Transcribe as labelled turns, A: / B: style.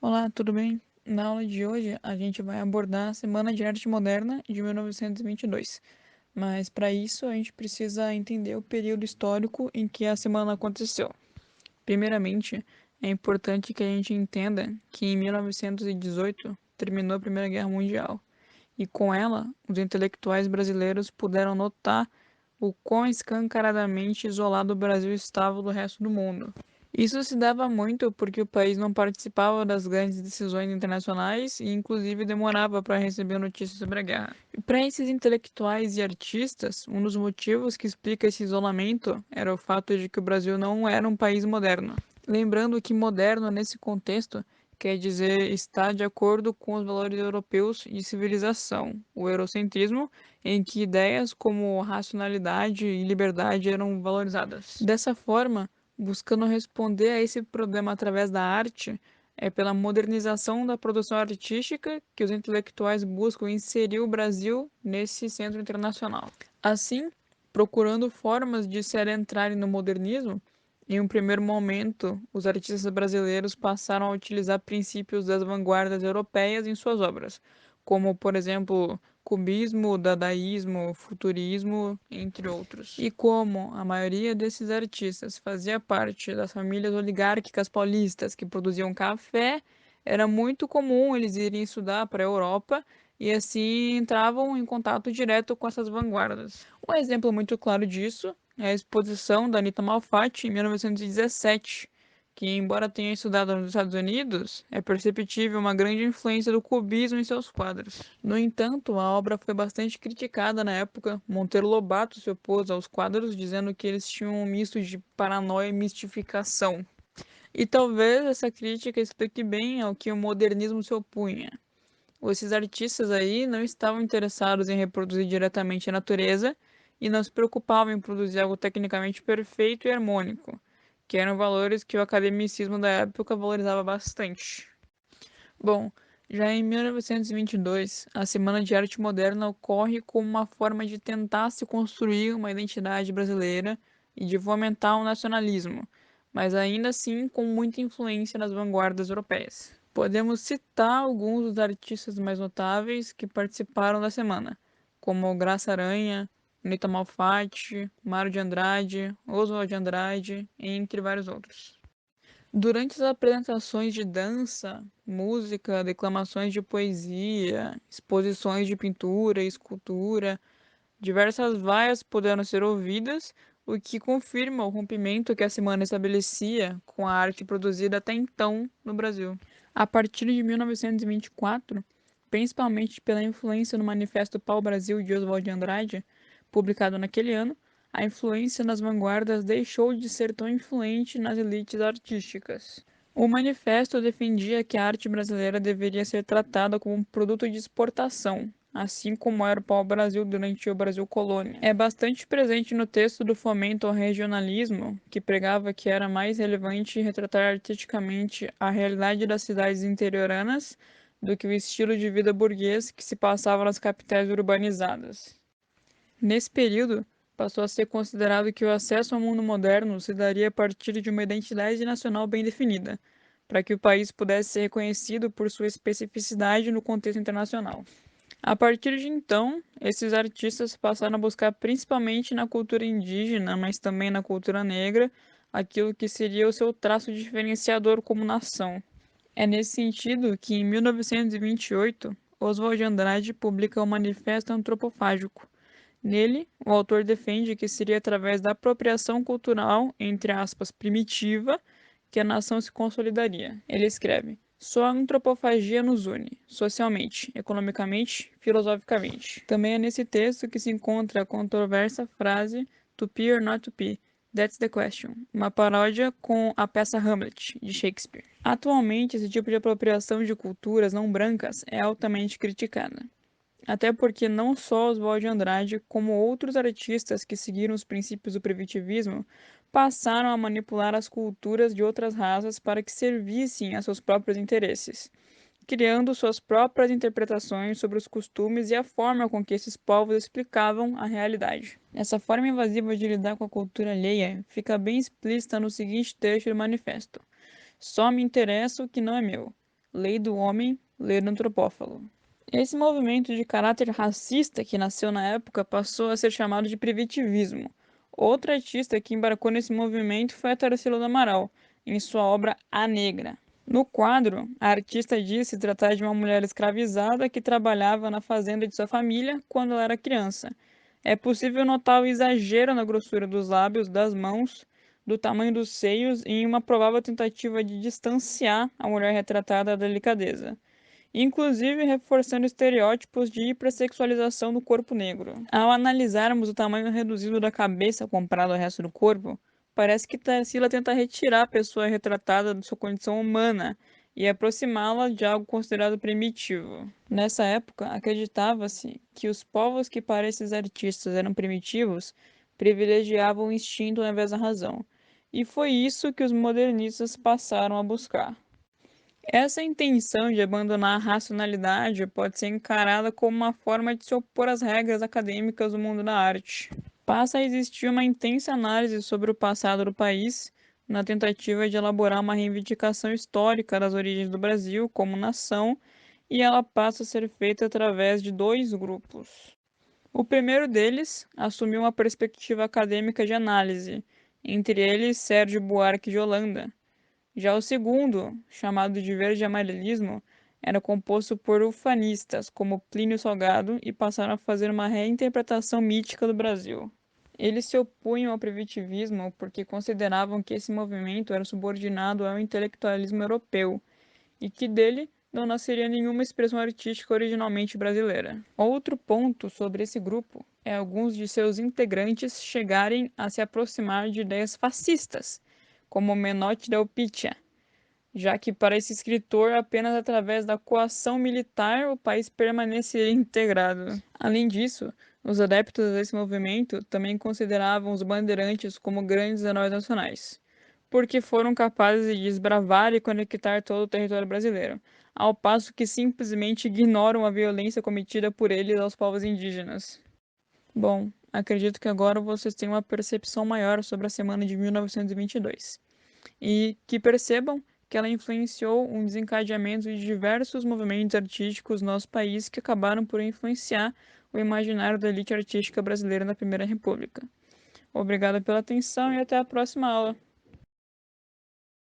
A: Olá, tudo bem? Na aula de hoje, a gente vai abordar a Semana de Arte Moderna de 1922. Mas para isso, a gente precisa entender o período histórico em que a semana aconteceu. Primeiramente, é importante que a gente entenda que em 1918 terminou a Primeira Guerra Mundial, e com ela, os intelectuais brasileiros puderam notar o quão escancaradamente isolado o Brasil estava do resto do mundo. Isso se dava muito porque o país não participava das grandes decisões internacionais e, inclusive, demorava para receber notícias sobre a guerra. E para esses intelectuais e artistas, um dos motivos que explica esse isolamento era o fato de que o Brasil não era um país moderno. Lembrando que moderno, nesse contexto, quer dizer estar de acordo com os valores europeus de civilização, o eurocentrismo, em que ideias como racionalidade e liberdade eram valorizadas. Dessa forma, buscando responder a esse problema através da arte, é pela modernização da produção artística que os intelectuais buscam inserir o Brasil nesse centro internacional. Assim, procurando formas de se adentrarem no modernismo, em um primeiro momento, os artistas brasileiros passaram a utilizar princípios das vanguardas europeias em suas obras, como, por exemplo, cubismo, dadaísmo, futurismo, entre outros. E como a maioria desses artistas fazia parte das famílias oligárquicas paulistas que produziam café, era muito comum eles irem estudar para a Europa e assim entravam em contato direto com essas vanguardas. Um exemplo muito claro disso é a exposição da Anita Malfatti em 1917, que, embora tenha estudado nos Estados Unidos, é perceptível uma grande influência do cubismo em seus quadros. No entanto, a obra foi bastante criticada na época. Monteiro Lobato se opôs aos quadros, dizendo que eles tinham um misto de paranoia e mistificação. E talvez essa crítica explique bem ao que o modernismo se opunha. Esses artistas aí não estavam interessados em reproduzir diretamente a natureza e não se preocupavam em produzir algo tecnicamente perfeito e harmônico, que eram valores que o academicismo da época valorizava bastante. Bom, já em 1922, a Semana de Arte Moderna ocorre como uma forma de tentar se construir uma identidade brasileira e de fomentar o nacionalismo, mas ainda assim com muita influência nas vanguardas europeias. Podemos citar alguns dos artistas mais notáveis que participaram da semana, como Graça Aranha, Anita Malfatti, Mário de Andrade, Oswald de Andrade, entre vários outros. Durante as apresentações de dança, música, declamações de poesia, exposições de pintura e escultura, diversas vaias puderam ser ouvidas, o que confirma o rompimento que a semana estabelecia com a arte produzida até então no Brasil. A partir de 1924, principalmente pela influência no Manifesto Pau-Brasil de Oswald de Andrade, publicado naquele ano, a influência nas vanguardas deixou de ser tão influente nas elites artísticas. O manifesto defendia que a arte brasileira deveria ser tratada como um produto de exportação, assim como era o pau-brasil durante o Brasil colônia. É bastante presente no texto do Fomento ao Regionalismo, que pregava que era mais relevante retratar artisticamente a realidade das cidades interioranas do que o estilo de vida burguês que se passava nas capitais urbanizadas. Nesse período, passou a ser considerado que o acesso ao mundo moderno se daria a partir de uma identidade nacional bem definida, para que o país pudesse ser reconhecido por sua especificidade no contexto internacional. A partir de então, esses artistas passaram a buscar principalmente na cultura indígena, mas também na cultura negra, aquilo que seria o seu traço diferenciador como nação. É nesse sentido que, em 1928, Oswald de Andrade publica o Manifesto Antropofágico. Nele, o autor defende que seria através da apropriação cultural, entre aspas, primitiva, que a nação se consolidaria. Ele escreve: só a antropofagia nos une, socialmente, economicamente, filosoficamente. Também é nesse texto que se encontra a controversa frase to be or not to be, that's the question, uma paródia com a peça Hamlet, de Shakespeare. Atualmente, esse tipo de apropriação de culturas não brancas é altamente criticada. Até porque não só Oswald de Andrade, como outros artistas que seguiram os princípios do primitivismo, passaram a manipular as culturas de outras raças para que servissem a seus próprios interesses, criando suas próprias interpretações sobre os costumes e a forma com que esses povos explicavam a realidade. Essa forma invasiva de lidar com a cultura alheia fica bem explícita no seguinte trecho do manifesto: só me interessa o que não é meu. Lei do Homem, Lei do Antropófago. Esse movimento de caráter racista que nasceu na época passou a ser chamado de primitivismo. Outra artista que embarcou nesse movimento foi a Tarsila do Amaral, em sua obra A Negra. No quadro, a artista diz se tratar de uma mulher escravizada que trabalhava na fazenda de sua família quando ela era criança. É possível notar o exagero na grossura dos lábios, das mãos, do tamanho dos seios e em uma provável tentativa de distanciar a mulher retratada da delicadeza, inclusive reforçando estereótipos de hipersexualização do corpo negro. Ao analisarmos o tamanho reduzido da cabeça comparado ao resto do corpo, parece que Tarsila tenta retirar a pessoa retratada de sua condição humana e aproximá-la de algo considerado primitivo. Nessa época, acreditava-se que os povos que para esses artistas eram primitivos privilegiavam o instinto ao invés da razão, e foi isso que os modernistas passaram a buscar. Essa intenção de abandonar a racionalidade pode ser encarada como uma forma de se opor às regras acadêmicas do mundo da arte. Passa a existir uma intensa análise sobre o passado do país, na tentativa de elaborar uma reivindicação histórica das origens do Brasil como nação, e ela passa a ser feita através de dois grupos. O primeiro deles assumiu uma perspectiva acadêmica de análise, entre eles Sérgio Buarque de Holanda. Já o segundo, chamado de verde-amarelismo, era composto por ufanistas como Plínio Salgado e passaram a fazer uma reinterpretação mítica do Brasil. Eles se opunham ao primitivismo porque consideravam que esse movimento era subordinado ao intelectualismo europeu e que dele não nasceria nenhuma expressão artística originalmente brasileira. Outro ponto sobre esse grupo é alguns de seus integrantes chegarem a se aproximar de ideias fascistas, como Menotti del Pitta, já que para esse escritor apenas através da coação militar o país permaneceria integrado. Além disso, os adeptos desse movimento também consideravam os bandeirantes como grandes heróis nacionais, porque foram capazes de desbravar e conectar todo o território brasileiro, ao passo que simplesmente ignoram a violência cometida por eles aos povos indígenas. Bom, acredito que agora vocês têm uma percepção maior sobre a semana de 1922 e que percebam que ela influenciou um desencadeamento de diversos movimentos artísticos no nosso país que acabaram por influenciar o imaginário da elite artística brasileira na Primeira República. Obrigada pela atenção e até a próxima aula.